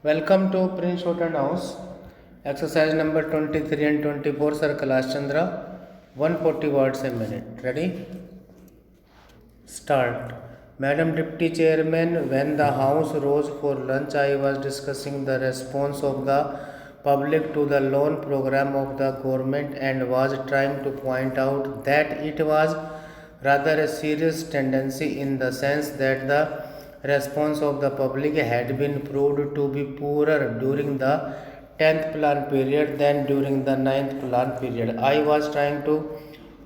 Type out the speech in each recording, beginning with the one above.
Welcome to Prince Shorten House. Exercise number 23 and 24, Sir Kailash Chandra. 140 words a minute. Ready? Start. Madam Deputy Chairman, when the House rose for lunch, I was discussing the response of the public to the loan program of the government and was trying to point out that it was rather a serious tendency in the sense that the response of the public had been proved to be poorer during the 10th plan period than during the 9th plan period. I was trying to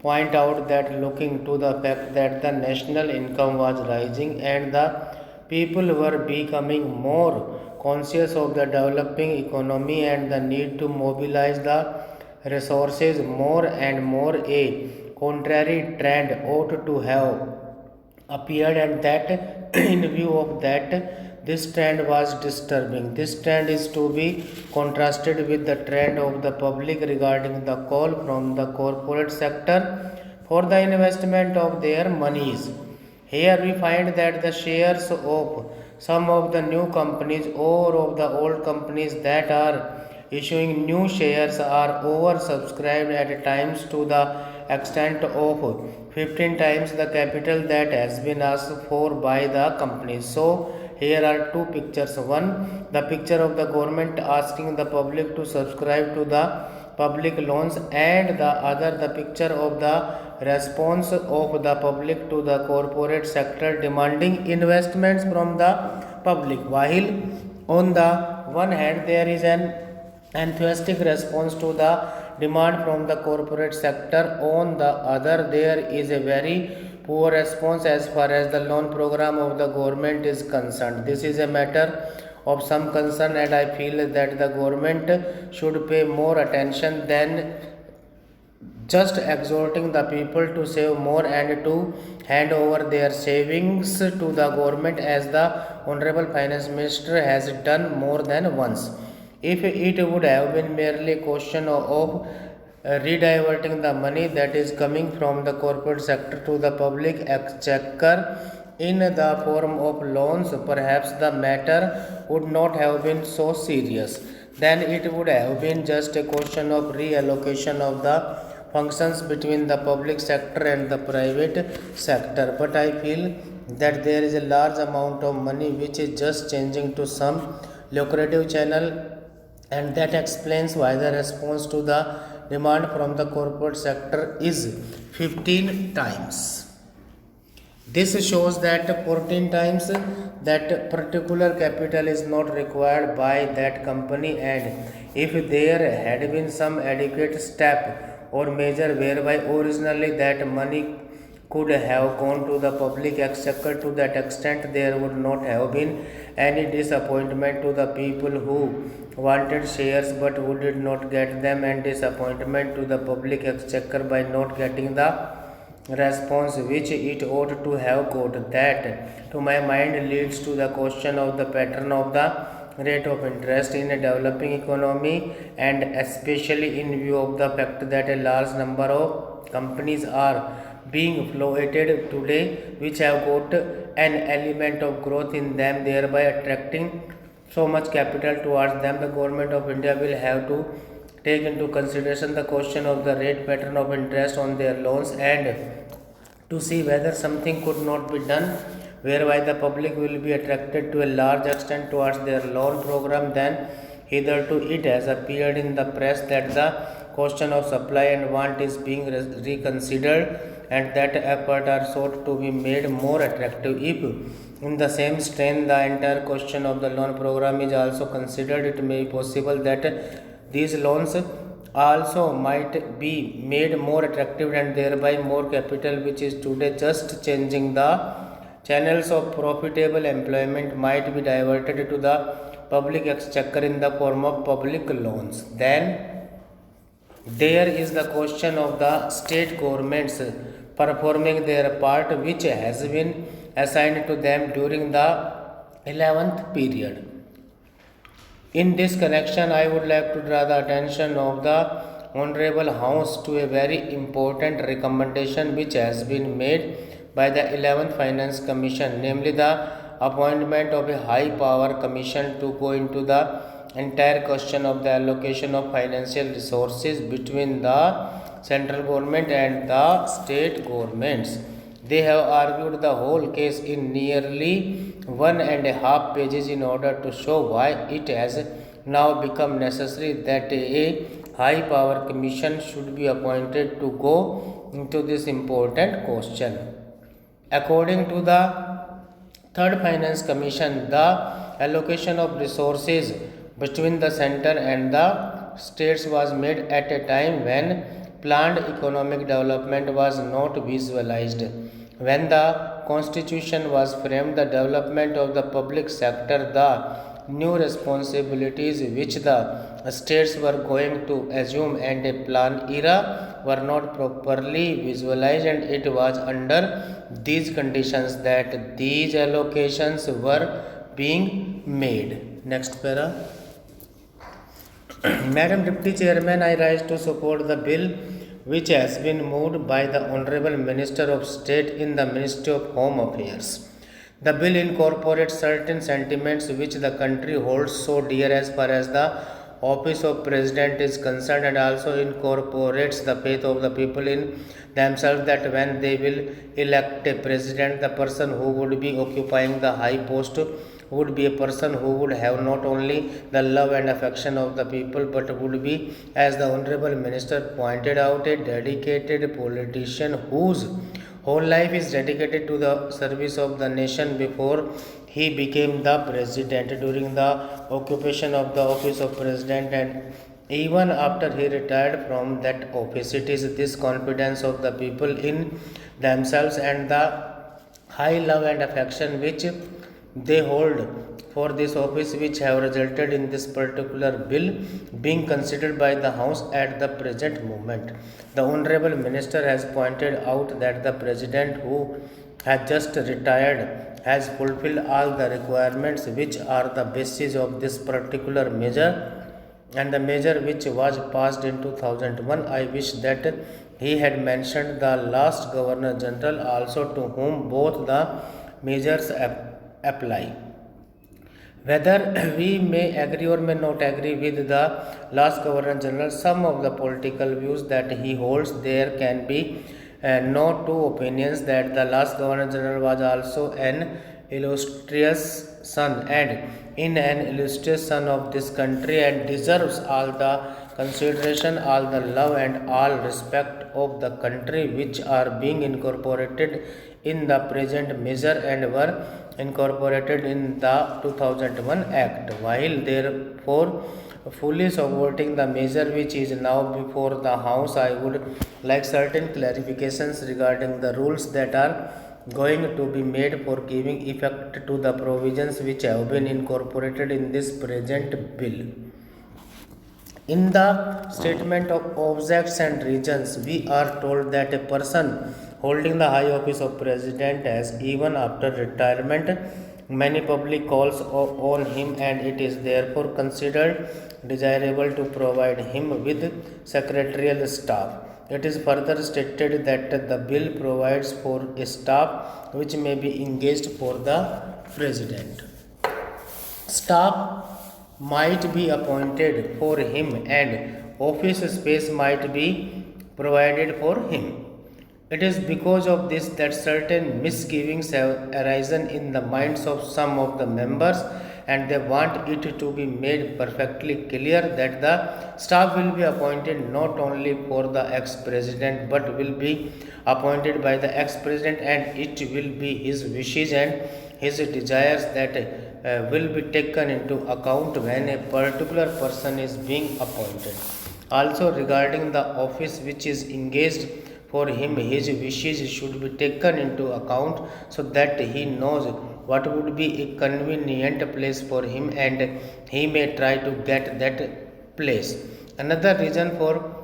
point out that looking to the fact that the national income was rising and the people were becoming more conscious of the developing economy and the need to mobilize the resources more and more, a contrary trend ought to have appeared, and that in view of that this trend was disturbing. This trend is to be contrasted with the trend of the public regarding the call from the corporate sector for the investment of their monies. Here we find that the shares of some of the new companies or of the old companies that are issuing new shares are oversubscribed at times to the extent of 15 times the capital that has been asked for by the company. So here are two pictures. One, the picture of the government asking the public to subscribe to the public loans, and the other, the picture of the response of the public to the corporate sector demanding investments from the public. While on the one hand there is an enthusiastic response to the demand from the corporate sector, on the other there is a very poor response as far as the loan program of the government is concerned. This is a matter of some concern, and I feel that the government should pay more attention than just exhorting the people to save more and to hand over their savings to the government, as the honorable finance minister has done more than once. If it would have been merely a question of rediverting the money that is coming from the corporate sector to the public exchequer in the form of loans, perhaps the matter would not have been so serious. Then it would have been just a question of reallocation of the functions between the public sector and the private sector. But I feel that there is a large amount of money which is just changing to some lucrative channel, and that explains why the response to the demand from the corporate sector is 15 times. This shows that 14 times that particular capital is not required by that company, and if there had been some adequate step or measure whereby originally that money could have gone to the public exchequer, to that extent there would not have been any disappointment to the people who wanted shares but who did not get them, and disappointment to the public exchequer by not getting the response which it ought to have got. That, to my mind, leads to the question of the pattern of the rate of interest in a developing economy, and especially in view of the fact that a large number of companies are being floated today which have got an element of growth in them, thereby attracting so much capital towards them. The government of India will have to take into consideration the question of the rate pattern of interest on their loans, and to see whether something could not be done whereby the public will be attracted to a large extent towards their loan program. Then hitherto it has appeared in the press that the question of supply and want is being reconsidered, and that effort are sought to be made more attractive. If in the same strain the entire question of the loan program is also considered, it may be possible that these loans also might be made more attractive, and thereby more capital which is today just changing the channels of profitable employment might be diverted to the public exchequer in the form of public loans. Then there is the question of the state governments performing their part which has been assigned to them during the 11th period. In this connection, I would like to draw the attention of the Honorable House to a very important recommendation which has been made by the 11th Finance Commission, namely the appointment of a high power commission to go into the entire question of the allocation of financial resources between the central government and the state governments. They have argued the whole case in nearly 1.5 pages in order to show why it has now become necessary that a high power commission should be appointed to go into this important question. According to the Third Finance Commission, the allocation of resources between the center and the states was made at a time when planned economic development was not visualized. When the constitution was framed, the development of the public sector, the new responsibilities which the states were going to assume and a plan era were not properly visualized, and it was under these conditions that these allocations were being made. Next para. Madam Deputy Chairman, I rise to support the bill which has been moved by the Honorable Minister of State in the Ministry of Home Affairs. The bill incorporates certain sentiments which the country holds so dear as far as the office of President is concerned, and also incorporates the faith of the people in themselves that when they will elect a president, the person who would be occupying the high post would be a person who would have not only the love and affection of the people but would be, as the Honorable Minister pointed out, a dedicated politician whose whole life is dedicated to the service of the nation before he became the president, during the occupation of the office of president, and even after he retired from that office. It is this confidence of the people in themselves and the high love and affection which they hold for this office which have resulted in this particular bill being considered by the House at the present moment. The Honorable Minister has pointed out that the President who has just retired has fulfilled all the requirements which are the basis of this particular measure, and the measure which was passed in 2001. I wish that he had mentioned the last Governor General also, to whom both the measures apply. Whether we may agree or may not agree with the last Governor General, some of the political views that he holds, there can be no two opinions that the last Governor General was also an illustrious son, and in an illustrious son of this country, and deserves all the consideration, all the love and all respect of the country which are being incorporated in the present measure and were incorporated in the 2001 Act. While therefore fully supporting the measure which is now before the House, I would like certain clarifications regarding the rules that are going to be made for giving effect to the provisions which have been incorporated in this present bill. In the statement of objects and reasons, we are told that a person holding the high office of president has, even after retirement, many public calls on him, and it is therefore considered desirable to provide him with secretarial staff. It is further stated that the bill provides for a staff which may be engaged for the president. Staff might be appointed for him and office space might be provided for him. It is because of this that certain misgivings have arisen in the minds of some of the members, and they want it to be made perfectly clear that the staff will be appointed not only for the ex-president but will be appointed by the ex-president, and it will be his wishes and his desires that will be taken into account when a particular person is being appointed. Also, regarding the office which is engaged for him, his wishes should be taken into account so that he knows what would be a convenient place for him and he may try to get that place. Another reason for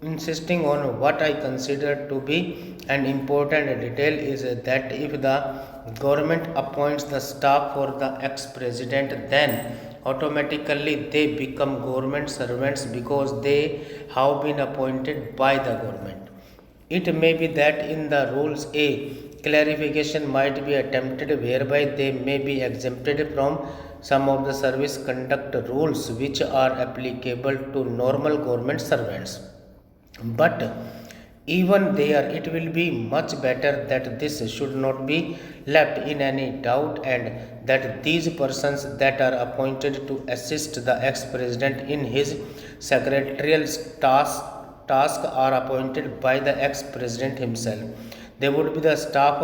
insisting on what I consider to be an important detail is that if the government appoints the staff for the ex-president, then automatically they become government servants because they have been appointed by the government. It may be that in the rules a clarification might be attempted whereby they may be exempted from some of the service conduct rules which are applicable to normal government servants. But even there, it will be much better that this should not be left in any doubt and that these persons that are appointed to assist the ex-president in his secretarial task are appointed by the ex-president himself. They would be the staff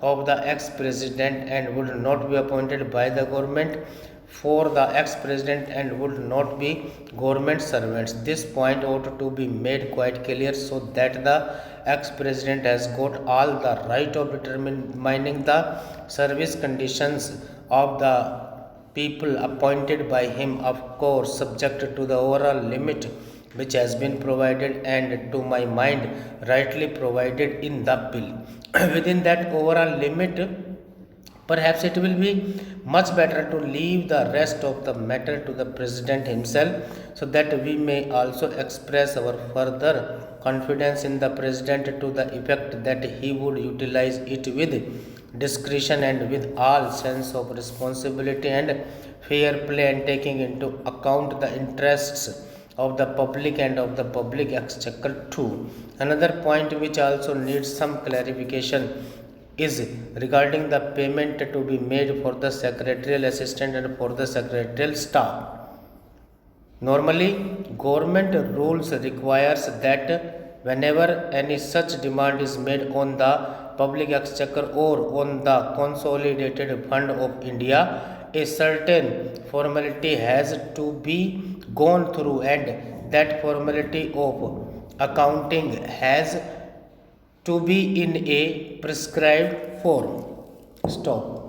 of the ex-president and would not be appointed by the government for the ex-president and would not be government servants. This point ought to be made quite clear so that the ex-president has got all the right of determining the service conditions of the people appointed by him, of course subject to the overall limit which has been provided and to my mind rightly provided in the bill. Within that overall limit, perhaps it will be much better to leave the rest of the matter to the president himself so that we may also express our further confidence in the president to the effect that he would utilize it with discretion and with all sense of responsibility and fair play and taking into account the interests of the public and of the public exchequer too. Another point which also needs some clarification is regarding the payment to be made for the secretarial assistant and for the secretarial staff. Normally, government rules requires that whenever any such demand is made on the public exchequer or on the consolidated fund of India, a certain formality has to be gone through and that formality of accounting has to be in a prescribed form. Stop.